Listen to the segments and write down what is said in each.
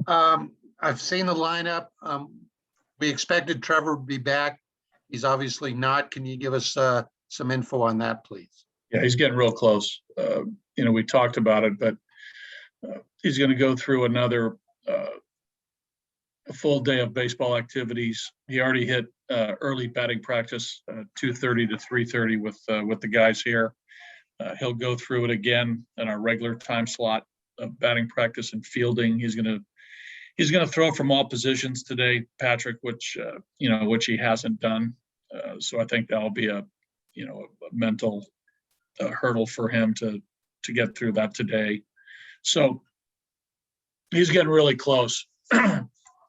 I've seen the lineup. We expected Trevor would be back. He's obviously not. Can you give us some info on that, please? Yeah, he's getting real close. We talked about it, but he's going to go through another a full day of baseball activities. He already hit early batting practice, 2:30 to 3:30 with the guys here. He'll go through it again in our regular time slot of batting practice and fielding. He's going to throw from all positions today, Patrick, which he hasn't done. So I think that'll be a mental hurdle for him to get through that today. So he's getting really close.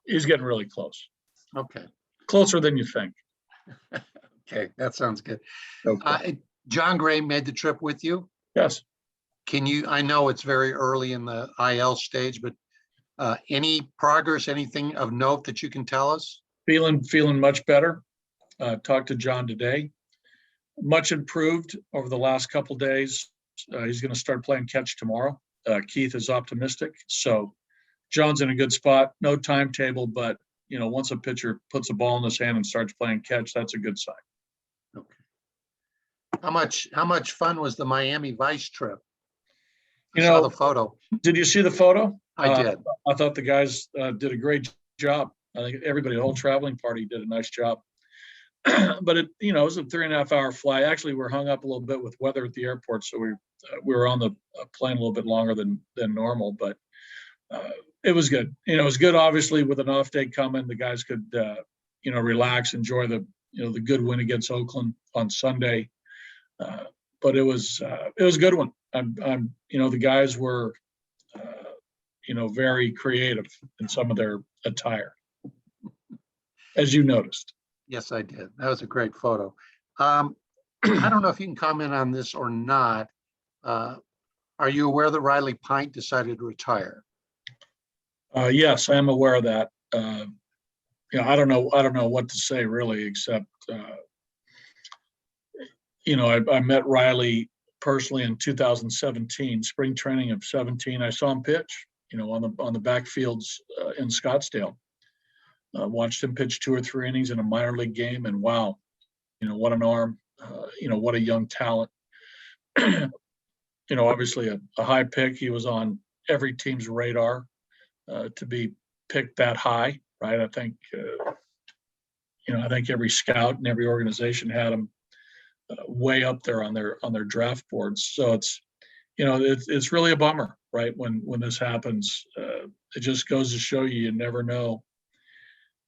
He's getting really close. Okay. Closer than you think. Okay, that sounds good. Okay. John Gray made the trip with you. Yes. I know it's very early in the IL stage, but any progress, anything of note that you can tell us? Feeling much better. Talked to John today. Much improved over the last couple of days. He's going to start playing catch tomorrow. Keith is optimistic. So John's in a good spot. No timetable, but once a pitcher puts a ball in his hand and starts playing catch, that's a good sign. Okay. How much fun was the Miami Vice trip? I You saw know, the photo. Did you see the photo? I did. I thought the guys did a great job. I think everybody, the whole traveling party, did a nice job. But it was a 3.5 hour flight. Actually, we're hung up a little bit with weather at the airport, so we were on the plane a little bit longer than normal. But it was good. It was good. Obviously, with an off day coming, the guys could relax, enjoy the the good win against Oakland on Sunday. But it was a good one. The guys were very creative in some of their attire, as you noticed. Yes, I did. That was a great photo. I don't know if you can comment on this or not. Are you aware that Riley Pint decided to retire? Yes, I am aware of that. I don't know what to say really, except I met Riley personally in 2017, spring training of 17. I saw him pitch, on the backfields in Scottsdale. Watched him pitch 2 or 3 innings in a minor league game, and wow, what an arm, what a young talent. Obviously a high pick. He was on every team's radar to be picked that high, right? I think every scout and every organization had him way up there on their draft boards. So it's really a bummer, right? When this happens, it just goes to show you never know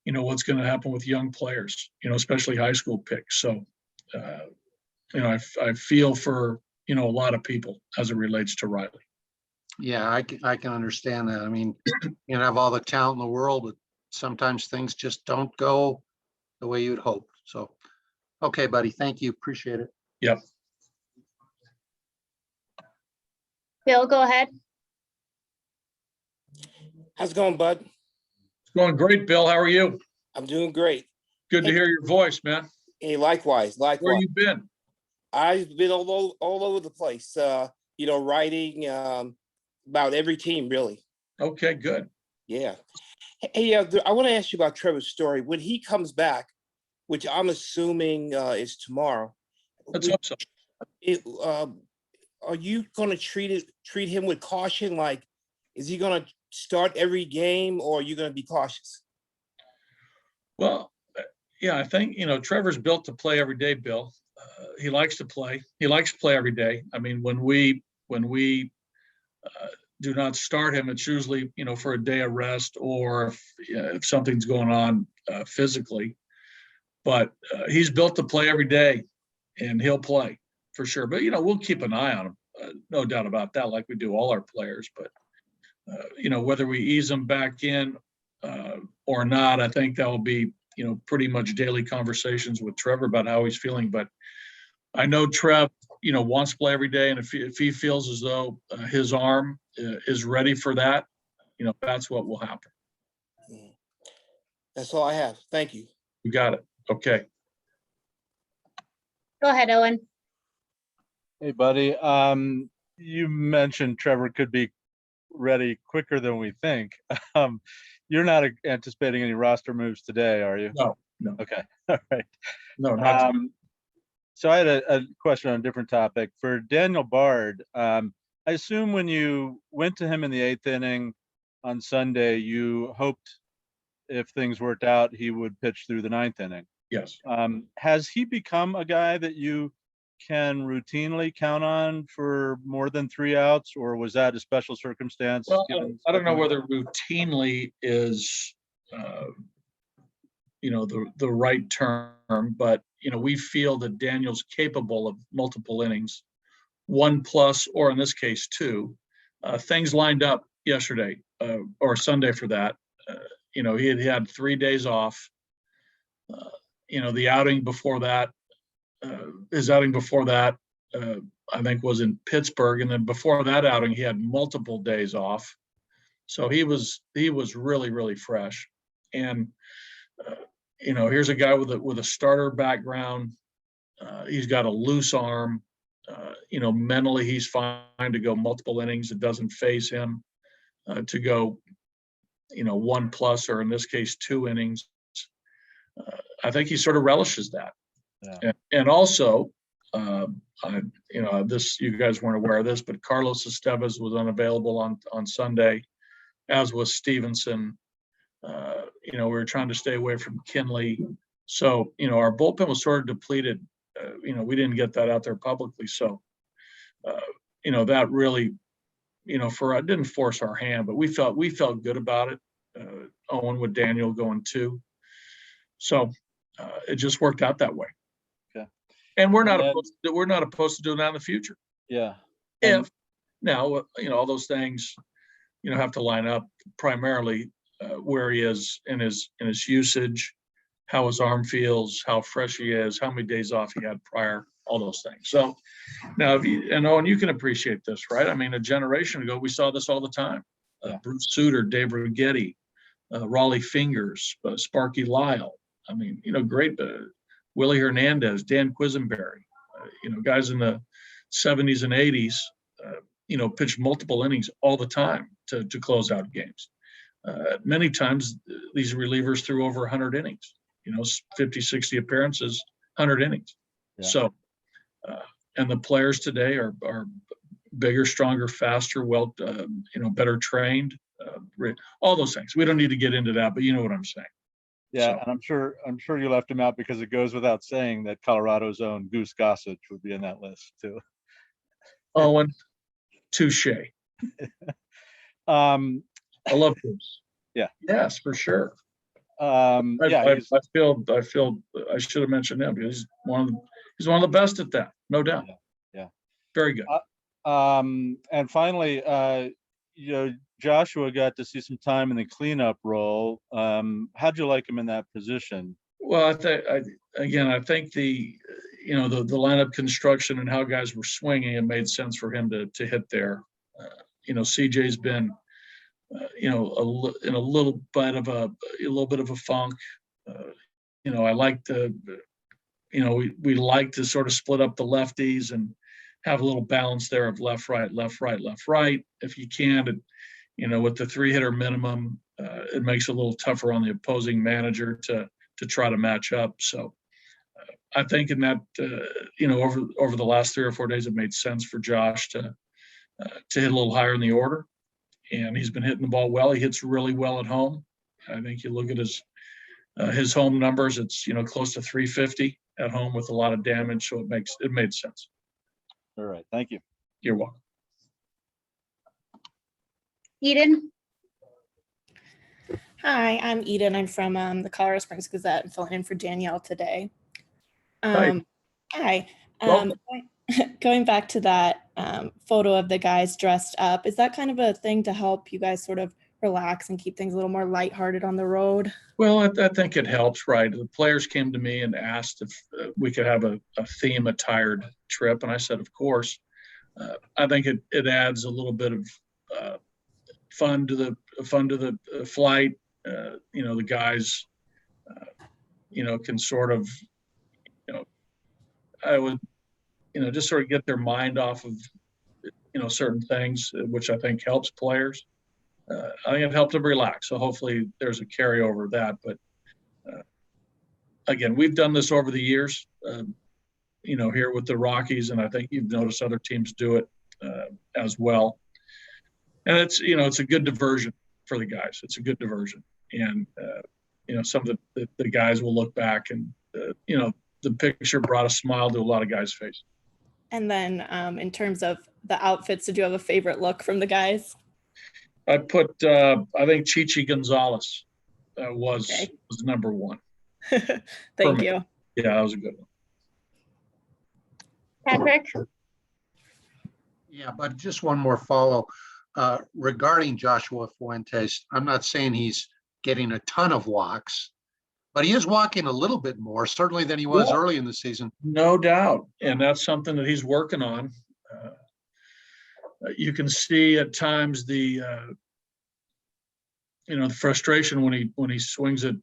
what's going to happen with young players, especially high school picks. So, I feel for, a lot of people as it relates to Riley. Yeah, I can understand that. I mean, you have all the talent in the world, but sometimes things just don't go the way you'd hope. So, okay, buddy. Thank you. Appreciate it. Yep. Bill, go ahead. How's it going, bud? It's going great, Bill. How are you? I'm doing great. Good to hear your voice, man. Hey, likewise. Where you been? I've been all over the place, writing about every team, really. Okay, good. Yeah. Hey, I want to ask you about Trevor Story. When he comes back, which I'm assuming is tomorrow, Let's hope so. Are you going to treat him with caution? Like, is he going to start every game, or are you going to be cautious? Well, yeah, I think, Trevor's built to play every day, Bill. He likes to play. He likes to play every day. I mean, when we do not start him, it's usually, for a day of rest or if something's going on physically. But he's built to play every day, and he'll play for sure. But, we'll keep an eye on him. No doubt about that, like we do all our players. But, whether we ease him back in or not, I think that will be, pretty much daily conversations with Trevor about how he's feeling. But I know Trev, wants to play every day. And if he feels as though his arm is ready for that, that's what will happen. That's all I have. Thank you. You got it. Okay. Go ahead, Owen. Hey, buddy. You mentioned Trevor could be ready quicker than we think. You're not anticipating any roster moves today, are you? No, no, Okay, all right. no, not. So I had a question on a different topic for Daniel Bard. I assume when you went to him in the 8th inning on Sunday, you hoped if things worked out, he would pitch through the 9th inning. Yes. Has he become a guy that you can routinely count on for more than 3 outs, or was that a special circumstance? Well, given I don't know something like whether routinely is, the right term, but, we feel that Daniel's capable of multiple innings, 1+, or in this case, 2. Things lined up yesterday, or Sunday for that. He had 3 days off. The outing before that, his outing before that, I think was in Pittsburgh. And then before that outing, he had multiple days off. So he was really, really fresh. And, here's a guy with a starter background. He's got a loose arm. Mentally he's fine to go multiple innings. It doesn't faze him to go, 1+, or in this case, 2 innings. I think he sort of relishes that. Yeah. And also, this, you guys weren't aware of this, but Carlos Estevez was unavailable on Sunday, as was Stevenson. We were trying to stay away from Kinley. So, our bullpen was sort of depleted. We didn't get that out there publicly. So, that really, didn't force our hand, but we felt good about it. Owen with Daniel going 2. So it just worked out that way. Okay. And we're not opposed to doing that in the future. Yeah. If now, all those things, have to line up primarily where he is in his usage, how his arm feels, how fresh he is, how many days off he had prior, all those things. So now, Owen, you can appreciate this, right? I mean, a generation ago, we saw this all the time. Yeah. Bruce Sutter, Dave Righetti, Raleigh Fingers, Sparky Lyle. I mean, great. Willie Hernandez, Dan Quisenberry, guys in the 70s and 80s, pitched multiple innings all the time to close out games. Many times these relievers threw over 100 innings, 50, 60 appearances, 100 innings. Yeah. So, and the players today are bigger, stronger, faster, better trained, all those things. We don't need to get into that, but you know what I'm saying. Yeah, So. and I'm sure you left him out because it goes without saying that Colorado's own Goose Gossage would be in that list too. Owen, touche. I love Goose. Yeah. Yes, for sure. Yeah, I feel I should have mentioned him because he's one of the best at that, no doubt. Yeah. Very good. And finally, Joshua got to see some time in the cleanup role. How'd you like him in that position? Well, I think the lineup construction and how guys were swinging, it made sense for him to hit there. CJ's been, in a little bit of a funk. I like to, we like to sort of split up the lefties and have a little balance there of left, right, left, right, left, right. If you can, with the 3-hitter minimum, it makes it a little tougher on the opposing manager to try to match up. So I think in that, over the last 3 or 4 days, it made sense for Josh to hit a little higher in the order. And he's been hitting the ball well. He hits really well at home. I think you look at his home numbers, it's, close to 350 at home with a lot of damage. So it made sense. All right. Thank you. You're welcome. Eden? Hi, I'm Eden. I'm from the Colorado Springs Gazette and filling in for Danielle today. Hi. Hi. Welcome. Going back to that photo of the guys dressed up, is that kind of a thing to help you guys sort of relax and keep things a little more lighthearted on the road? Well, I think it helps, right? The players came to me and asked if we could have a theme attired trip, and I said, of course. I think it adds a little bit of fun to the flight. The guys, can sort of, I would, just sort of get their mind off of certain things, which I think helps players. I think it helped them relax. So hopefully there's a carryover of that. But again, we've done this over the years, here with the Rockies, and I think you've noticed other teams do it as well. And it's a good diversion for the guys. It's a good diversion. And, some of the guys will look back and, the picture brought a smile to a lot of guys' face. And then in terms of the outfits, did you have a favorite look from the guys? I put, I think Chichi Gonzalez was number one. Thank me. you. Yeah, that was a good one. Patrick? Yeah, but just one more follow regarding Joshua Fuentes. I'm not saying he's getting a ton of walks, but he is walking a little bit more, certainly than he was early in the season. No doubt. And that's something that he's working on. You can see at times the frustration when he swings a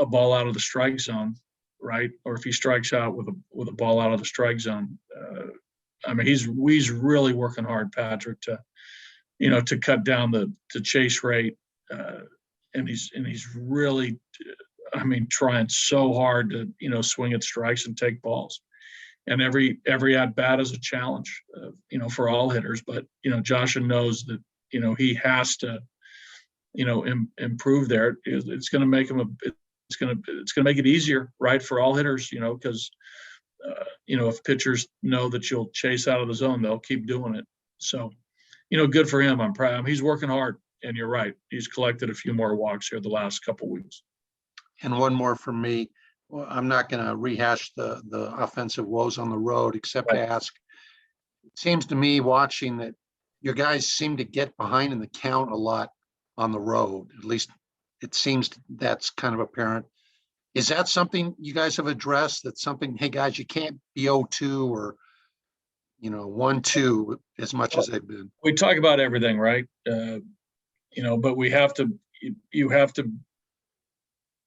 ball out of the strike zone, right? Or if he strikes out with a ball out of the strike zone. He's really working hard, Patrick, to cut down the chase rate, and he's really, trying so hard to swing at strikes and take balls. And every at bat is a challenge, for all hitters. But Joshua knows that he has to improve there. It's going to make him it's going to make it easier, right, for all hitters. Because if pitchers know that you'll chase out of the zone, they'll keep doing it. So, good for him. I'm proud. He's working hard, and you're right. He's collected a few more walks here the last couple of weeks. And one more from me. Well, I'm not going to rehash the offensive woes on the road, except to ask, it seems to me watching that your guys seem to get behind in the count a lot on the road. At least it seems that's kind of apparent. Is that something you guys have addressed? That's something, hey guys, you can't be 0-2 or 1-2 as much as they've been. We talk about everything, right? But we have to, you have to,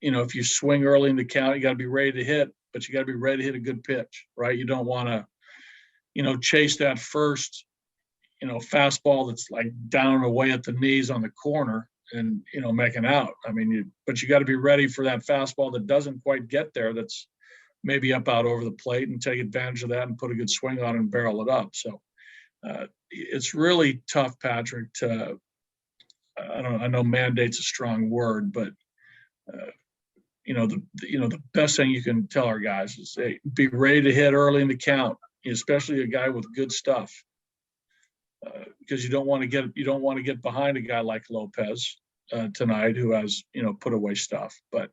if you swing early in the count, you got to be ready to hit, but you got to be ready to hit a good pitch, right? You don't want to, chase that first, fastball that's like down and away at the knees on the corner and, make an out. But you got to be ready for that fastball that doesn't quite get there. That's maybe up out over the plate, and take advantage of that and put a good swing on it and barrel it up. So it's really tough, Patrick, to, I know mandate's a strong word, but the best thing you can tell our guys is, hey, be ready to hit early in the count, especially a guy with good stuff, because you don't want to get behind a guy like Lopez tonight, who has put away stuff. But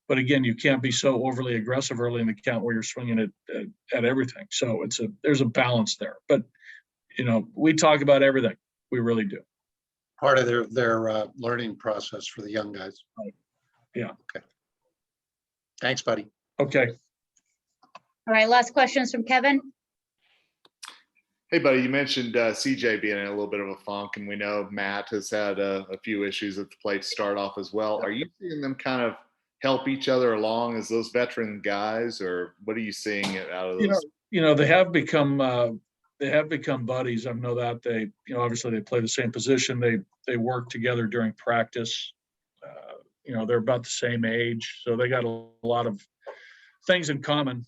again, you can't be so overly aggressive early in the count where you're swinging at everything. So there's a balance there. But we talk about everything. We really do. Part of their learning process for the young guys. Right. Yeah. Okay. Thanks, buddy. Okay. All right, last questions from Kevin. Hey, buddy, you mentioned CJ being in a little bit of a funk, and we know Matt has had a few issues at the plate to start off as well. Are you seeing them kind of help each other along as those veteran guys, or what are you seeing out of those? They have become buddies. I know that they, obviously they play the same position. They work together during practice. They're about the same age, so they got a lot of things in common.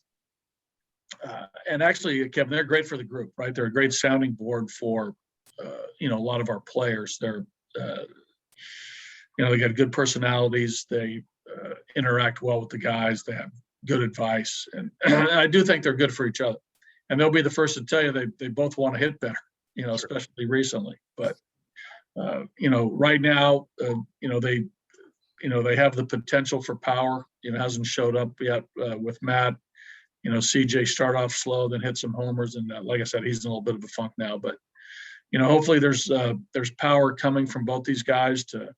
And actually, Kevin, they're great for the group, right? They're a great sounding board for, a lot of our players. They're, they got good personalities. They interact well with the guys. They have good advice. And I do think they're good for each other. And they'll be the first to tell you they both want to hit better, especially recently. But, right now, they have the potential for power. Hasn't showed up yet with Matt. CJ start off slow, then hit some homers, and like I said, he's in a little bit of a funk now. But hopefully there's power coming from both these guys to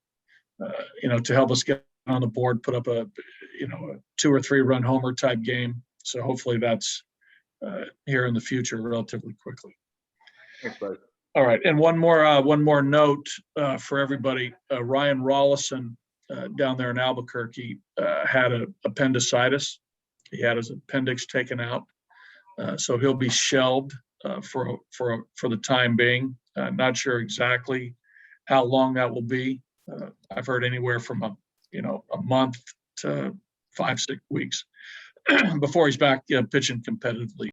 help us get on the board, put up a 2 or 3 run homer type game. So hopefully that's here in the future relatively quickly. Thanks, buddy. All right, and one more note for everybody. Ryan Rolison down there in Albuquerque had an appendicitis. He had his appendix taken out, so he'll be shelved for the time being. Not sure exactly how long that will be. I've heard anywhere from a month to 5-6 weeks before he's back pitching competitively.